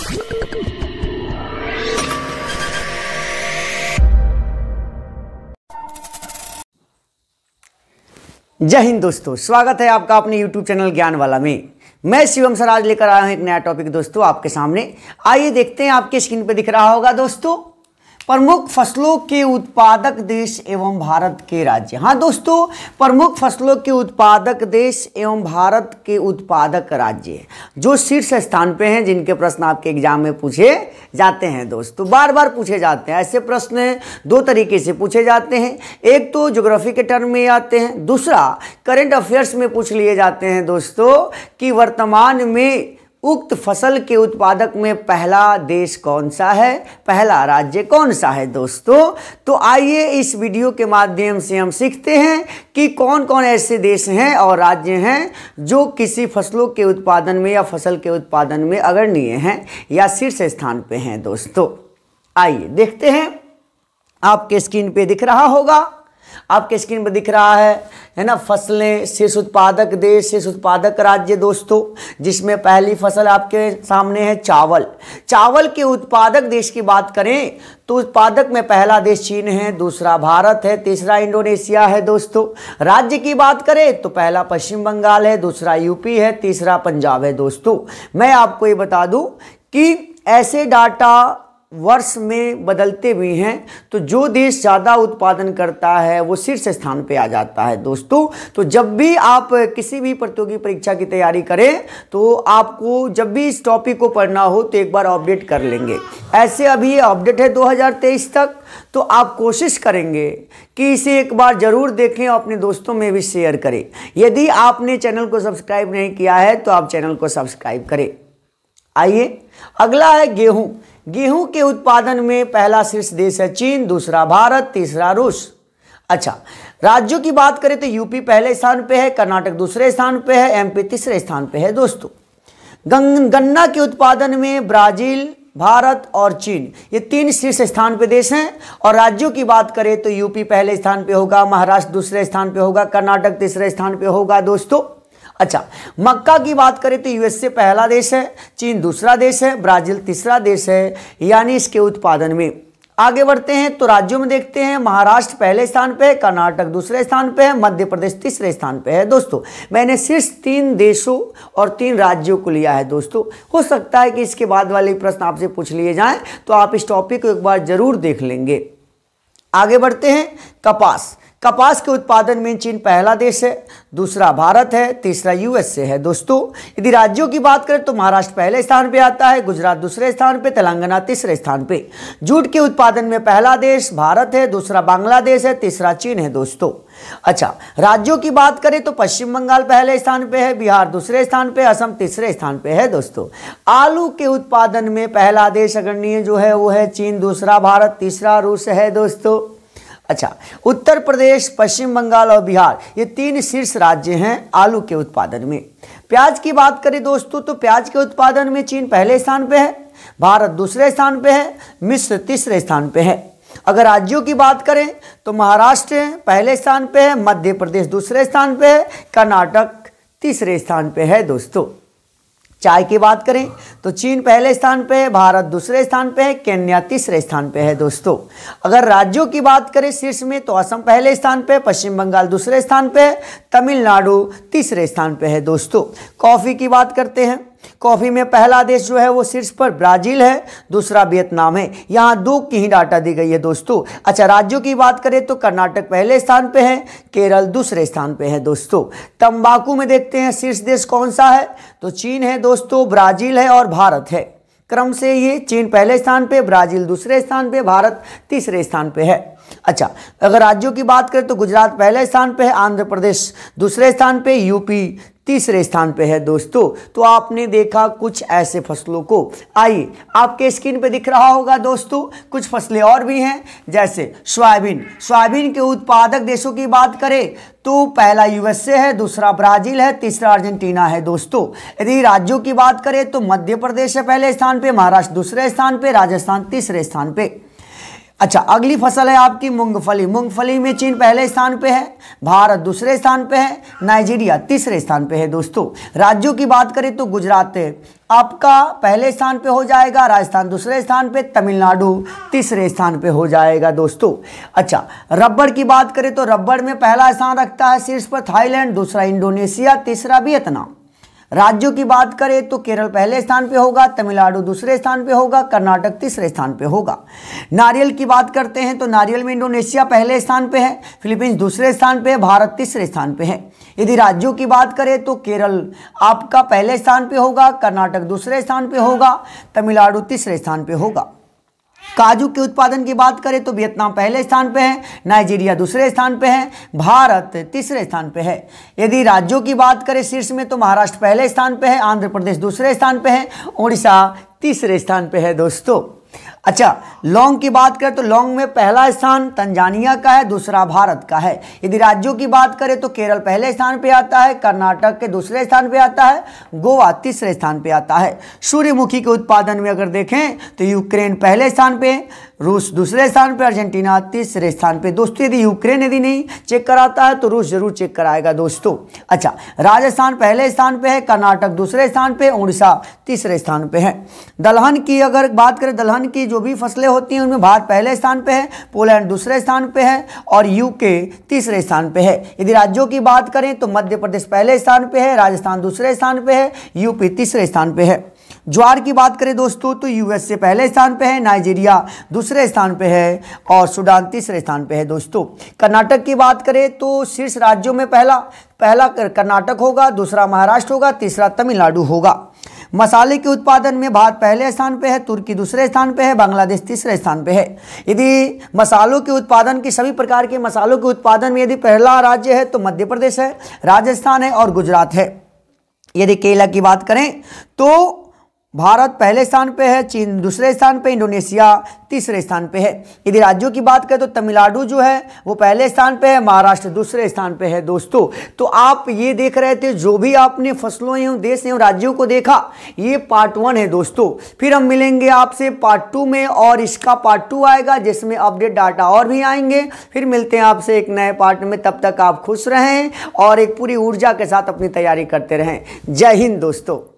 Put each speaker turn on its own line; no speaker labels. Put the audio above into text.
जय हिंद दोस्तों, स्वागत है आपका अपने YouTube चैनल ज्ञान वाला में। मैं शिवम सर आज लेकर आया हूं एक नया टॉपिक दोस्तों आपके सामने। आइए देखते हैं, आपके स्क्रीन पे दिख रहा होगा दोस्तों, प्रमुख फसलों के उत्पादक देश एवं भारत के राज्य। हाँ दोस्तों, प्रमुख फसलों के उत्पादक देश एवं भारत के उत्पादक राज्य जो शीर्ष स्थान पे हैं, जिनके प्रश्न आपके एग्जाम में पूछे जाते हैं दोस्तों, बार बार पूछे जाते हैं। ऐसे प्रश्न दो तरीके से पूछे जाते हैं, एक तो ज्योग्राफी के टर्म में आते हैं, दूसरा करंट अफेयर्स में पूछ लिए जाते हैं दोस्तों कि वर्तमान में उक्त फसल के उत्पादक में पहला देश कौन सा है, पहला राज्य कौन सा है दोस्तों। तो आइए इस वीडियो के माध्यम से हम सीखते हैं कि कौन कौन ऐसे देश हैं और राज्य हैं जो किसी फसलों के उत्पादन में या फसल के उत्पादन में अग्रणीय हैं या शीर्ष स्थान पे हैं दोस्तों। आइए देखते हैं, आपके स्क्रीन पे दिख रहा होगा, आपके स्क्रीन पर दिख रहा है ना, फसलें, शीर्ष उत्पादक देश, शीर्ष उत्पादक राज्य दोस्तों, जिसमें पहली फसल आपके सामने है चावल। चावल के उत्पादक देश की बात करें तो उत्पादक में पहला देश चीन है, दूसरा भारत है, तीसरा इंडोनेशिया है दोस्तों। राज्य की बात करें तो पहला पश्चिम बंगाल है, दूसरा यूपी है, तीसरा पंजाब है दोस्तों। मैं आपको ये बता दूं कि ऐसे डाटा वर्ष में बदलते भी हैं, तो जो देश ज़्यादा उत्पादन करता है वो शीर्ष स्थान पे आ जाता है दोस्तों। तो जब भी आप किसी भी प्रतियोगी परीक्षा की तैयारी करें तो आपको जब भी इस टॉपिक को पढ़ना हो तो एक बार अपडेट कर लेंगे। ऐसे अभी ये अपडेट है 2023 तक, तो आप कोशिश करेंगे कि इसे एक बार ज़रूर देखें और अपने दोस्तों में भी शेयर करें। यदि आपने चैनल को सब्सक्राइब नहीं किया है तो आप चैनल को सब्सक्राइब करें। आइए अगला है गेहूँ। गेहूं के उत्पादन में पहला शीर्ष देश है चीन, दूसरा भारत, तीसरा रूस। अच्छा, राज्यों की बात करें तो यूपी पहले स्थान पे है, कर्नाटक दूसरे स्थान पे है, एमपी तीसरे स्थान पे है दोस्तों। गन्ना के उत्पादन में ब्राजील, भारत और चीन, ये तीन शीर्ष स्थान पे देश हैं। और राज्यों की बात करें तो यूपी पहले स्थान पे होगा, महाराष्ट्र दूसरे स्थान पे होगा, कर्नाटक तीसरे स्थान पे होगा दोस्तों। अच्छा, मक्का की बात करें तो यूएसए पहला देश है, चीन दूसरा देश है, ब्राजील तीसरा देश है, यानी इसके उत्पादन में। आगे बढ़ते हैं तो राज्यों में देखते हैं, महाराष्ट्र पहले स्थान पे है, कर्नाटक दूसरे स्थान पे है, मध्य प्रदेश तीसरे स्थान पे है दोस्तों। मैंने शीर्ष 3 देशों और 3 राज्यों को लिया है दोस्तों। हो सकता है कि इसके बाद वाले प्रश्न आपसे पूछ लिए जाएं, तो आप इस टॉपिक को एक बार जरूर देख लेंगे। आगे बढ़ते हैं, कपास। कपास के उत्पादन में चीन पहला देश है, दूसरा भारत है, तीसरा यूएसए है दोस्तों। यदि राज्यों की बात करें तो महाराष्ट्र पहले स्थान पे आता है, गुजरात दूसरे स्थान पे, तेलंगाना तीसरे स्थान पे। जूट के उत्पादन में पहला देश भारत है, दूसरा बांग्लादेश है, तीसरा चीन है दोस्तों। अच्छा, राज्यों की बात करें तो पश्चिम बंगाल पहले स्थान पे है, बिहार दूसरे स्थान पे, असम तीसरे स्थान पे है दोस्तों। आलू के उत्पादन में पहला देश अग्रणीय जो है वो है चीन, दूसरा भारत, तीसरा रूस है दोस्तों। अच्छा, उत्तर प्रदेश, पश्चिम बंगाल और बिहार, ये 3 शीर्ष राज्य हैं आलू के उत्पादन में। प्याज की बात करें दोस्तों तो प्याज के उत्पादन में चीन पहले स्थान पे है, भारत दूसरे स्थान पे है, मिस्र तीसरे स्थान पे है। अगर राज्यों की बात करें तो महाराष्ट्र पहले स्थान पे है, मध्य प्रदेश दूसरे स्थान पे है, कर्नाटक तीसरे स्थान पे है दोस्तों। चाय की बात करें तो चीन पहले स्थान पे है, भारत दूसरे स्थान पे है, केन्या तीसरे स्थान पे है दोस्तों। अगर राज्यों की बात करें शीर्ष में तो असम पहले स्थान पे, पश्चिम बंगाल दूसरे स्थान पे है, तमिलनाडु तीसरे स्थान पे है दोस्तों। कॉफ़ी की बात करते हैं, कॉफ़ी में पहला देश जो है वो शीर्ष पर ब्राज़ील है, दूसरा वियतनाम है। यहाँ 2 की ही डाटा दी गई है दोस्तों। अच्छा, राज्यों की बात करें तो कर्नाटक पहले स्थान पे है, केरल दूसरे स्थान पे है दोस्तों। तंबाकू में देखते हैं शीर्ष देश कौन सा है तो चीन है दोस्तों, ब्राज़ील है और भारत है। क्रम से ये चीन पहले स्थान पे, ब्राज़ील दूसरे स्थान पे, भारत तीसरे स्थान पे है। अच्छा, अगर राज्यों की बात करें तो गुजरात पहले स्थान पे है, आंध्र प्रदेश दूसरे स्थान पे, यूपी तीसरे स्थान पे है दोस्तों। तो आपने देखा कुछ ऐसे फसलों को। आइए, आपके स्क्रीन पे दिख रहा होगा दोस्तों, कुछ फसलें और भी हैं, जैसे सोयाबीन। सोयाबीन के उत्पादक देशों की बात करें तो पहला यूएसए है, दूसरा ब्राज़ील है, तीसरा अर्जेंटीना है दोस्तों। यदि राज्यों की बात करें तो मध्य प्रदेश है पहले स्थान पे, महाराष्ट्र दूसरे स्थान पे, राजस्थान तीसरे स्थान पे। अच्छा, अगली फसल है आपकी मूंगफली। मूंगफली में चीन पहले स्थान पे है, भारत दूसरे स्थान पे है, नाइजीरिया तीसरे स्थान पे है दोस्तों। राज्यों की बात करें तो गुजरात आपका पहले स्थान पे हो जाएगा, राजस्थान दूसरे स्थान पे, तमिलनाडु तीसरे स्थान पे हो जाएगा दोस्तों। अच्छा, रबड़ की बात करें तो रबड़ में पहला स्थान रखता है शीर्ष पर थाईलैंड, दूसरा इंडोनेशिया, तीसरा वियतनाम। राज्यों की बात करें तो केरल पहले स्थान पे होगा, तमिलनाडु दूसरे स्थान पे होगा, कर्नाटक तीसरे स्थान पे होगा। नारियल की बात करते हैं तो नारियल में इंडोनेशिया पहले स्थान पे है, फिलीपींस दूसरे स्थान पे है, भारत तीसरे स्थान पे है। यदि राज्यों की बात करें तो केरल आपका पहले स्थान पे होगा, कर्नाटक दूसरे स्थान पे होगा, तमिलनाडु तीसरे स्थान पे होगा। काजू के उत्पादन की बात करें तो वियतनाम पहले स्थान पे है, नाइजीरिया दूसरे स्थान पे है, भारत तीसरे स्थान पे है। यदि राज्यों की बात करें शीर्ष में तो महाराष्ट्र पहले स्थान पे है, आंध्र प्रदेश दूसरे स्थान पे है, उड़ीसा तीसरे स्थान पे है दोस्तों। अच्छा, लौंग की बात करें तो लौंग में पहला स्थान तंजानिया का है, दूसरा भारत का है। यदि राज्यों की बात करें तो केरल पहले स्थान पे आता है, कर्नाटक के दूसरे स्थान पे आता है, गोवा तीसरे स्थान पे आता है। सूर्यमुखी के उत्पादन में अगर देखें तो यूक्रेन पहले स्थान पे, रूस दूसरे स्थान पे, अर्जेंटीना तीसरे स्थान पे। दोस्तों यदि यूक्रेन यदि नहीं चेक कराता है तो रूस जरूर चेक कराएगा दोस्तों। अच्छा, राजस्थान पहले स्थान पे है, कर्नाटक दूसरे स्थान पे, उड़ीसा तीसरे स्थान पे है। दलहन की अगर बात करें, दलहन की जो भी फसलें होती हैं उनमें भारत पहले स्थान पे है, पोलैंड दूसरे स्थान पे है और यूके तीसरे स्थान पे है। यदि राज्यों की बात करें तो मध्य प्रदेश पहले स्थान पे है, राजस्थान दूसरे स्थान पे है, यूपी तीसरे स्थान पे है। ज्वार की बात करें दोस्तों तो यूएसए पहले स्थान पे है, नाइजीरिया दूसरे स्थान पे है और सूडान तीसरे स्थान पे है दोस्तों। कर्नाटक की बात करें तो शीर्ष राज्यों में पहला कर्नाटक होगा, दूसरा महाराष्ट्र होगा, तीसरा तमिलनाडु होगा। मसाले के उत्पादन में भारत पहले स्थान पे है, तुर्की दूसरे स्थान पे है, बांग्लादेश तीसरे स्थान पे है। यदि मसालों के उत्पादन की सभी प्रकार के मसालों के उत्पादन में यदि पहला राज्य है तो मध्य प्रदेश है, राजस्थान है और गुजरात है। यदि केला की बात करें तो भारत पहले स्थान पे है, चीन दूसरे स्थान पे, इंडोनेशिया तीसरे स्थान पे है। यदि राज्यों की बात करें तो तमिलनाडु जो है वो पहले स्थान पे है, महाराष्ट्र दूसरे स्थान पे है दोस्तों। तो आप ये देख रहे थे जो भी आपने फसलों एवं देश एवं राज्यों को देखा, ये पार्ट 1 है दोस्तों। फिर हम मिलेंगे आपसे पार्ट 2 में और इसका पार्ट 2 आएगा जिसमें अपडेट डाटा और भी आएंगे। फिर मिलते हैं आपसे एक नए पार्ट में, तब तक आप खुश रहें और एक पूरी ऊर्जा के साथ अपनी तैयारी करते रहें। जय हिंद दोस्तों।